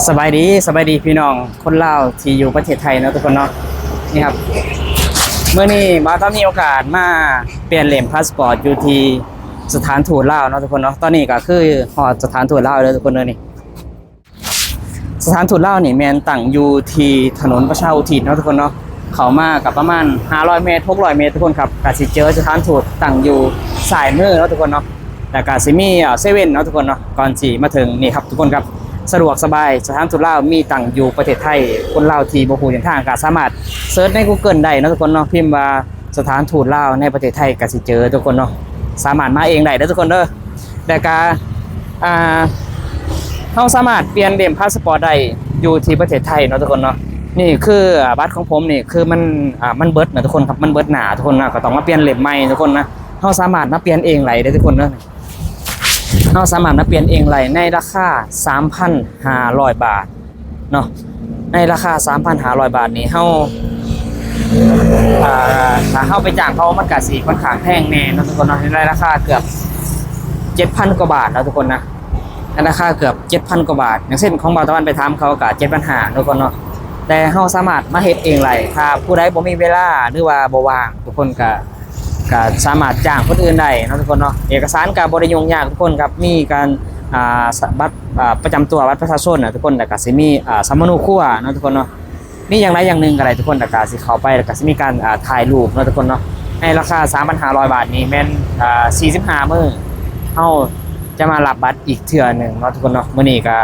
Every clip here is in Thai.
สบายดีพี่น้องคนลาวที่อยู่ประเทศไทยเนาะทุกคนเนาะนี่ครับเมื่อนี้มาต้องมีโอกาสมาเปลี่ยนเหลี่ยมพาสปอร์ตอยู่ที่สถานทูตลาวเนาะทุกคนเนาะตอนนี้ก็คือฮอดสถานทูตลาวเลยทุกคนเลยนี่สถานทูตลาวนี่แมนตั้งอยู่ที่ถนนประชาอุทิศเนาะทุกคนเนาะเข้ามากับประมาณ500 เมตร600 เมตรทุกคนครับก็สิเจอสถานทูตตั้งอยู่สายมือเนาะทุกคนเนาะแล้วก็สิมีเซเว่นเนาะทุกคนเนาะก่อนสิมาถึงนี่ครับทุกคนครับสะดวกสบายสถานทูตลาวมีตั้งอยู่ประเทศไทยคนลาวที่บ่ฮู้เส้นทางก็สามารถเสิร์ชใน Google ได้เนาะทุกคนเนาะพิมพ์ว่าสถานทูตลาวในประเทศไทยก็สิเจอทุกคนเนาะสามารถมาเองได้เด้อทุกคนเด้อแต่ก็เราสามารถเปลี่ยนเหลี่ยมพาสปอร์ตได้อยู่ที่ประเทศไทยเนาะทุกคนเนาะนี่คือบัตรของผมนี่คือมันเบิดนะทุกคนครับมันเบิดหนาทุกคนนะก็ต้องมาเปลี่ยนเหลี่ยมใหม่ทุกคนนะเราสามารถมาเปลี่ยนเองได้ทุกคนเนาะเราสามารถมาเปลี่ยนเองได้ในราคา 3,500 บาทเนาะในราคา 3,500 บาทนี้ถ้าไปจ้างเขามันก็สิค่อนข้างแพงแน่เนาะทุกคนเนาะในราคาเกือบ 7,000 กว่าบาทนะทุกคนนะราคาเกือบ 7,000 กว่าบาทอย่างเช่นของบางตะวันไปทำเขาก็ 7,500 ทุกคนเนาะแต่เราสามารถมาเฮ็ดเองได้ถ้าผู้ใดบ่มีเวลาหรือว่าบ่ว่างทุกคนก็สามารถจ้างคนอื่นได้เนาะทุกคนเนาะเอกสารก็บ่ได้ยุ่งยากทุกคนครับมีการบัตรประจำตัวบัตรประชาชนนะทุกคนแล้วก็สิมีสมุดครัวเนาะทุกคนเนาะมีอย่างไรอย่างหนึ่งก็ได้ทุกคนแล้วก็สิเข้าไปแล้วก็สิมีการถ่ายรูปเนาะทุกคนเนาะในราคา 3,500 บาทนี้แม่น45 มื้อเฮาจะมารับบัตรอีกเทื่อหนึ่งเนาะทุกคนเนาะมื้อนี้ก็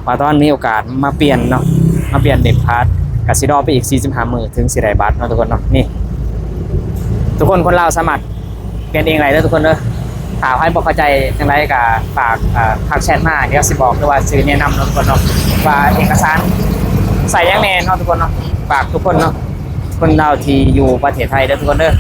มาตอนมีโอกาสมาเปลี่ยนเนาะมาเปลี่ยนเด็กพาสก็สิรอไปอีก45 มื้อถึงสิได้บัตรเนาะทุกคนเนาะนี่ทุกคนคนลาวสามารถเปลี่ยนเองได้เด้อทุกคนเด้อถ้าใครบ่เข้าใจจังไดก็ฝากทักแชทมาเดี๋ยวสิบอกด้วยว่าสิแนะนำเนาะทุกคนเนาะว่าเอกสารใส่ยังแน่เนาะทุกคนเนาะฝากทุกคนเนาะคนลาวที่อยู่ประเทศไทยเด้อทุกคนเด้อ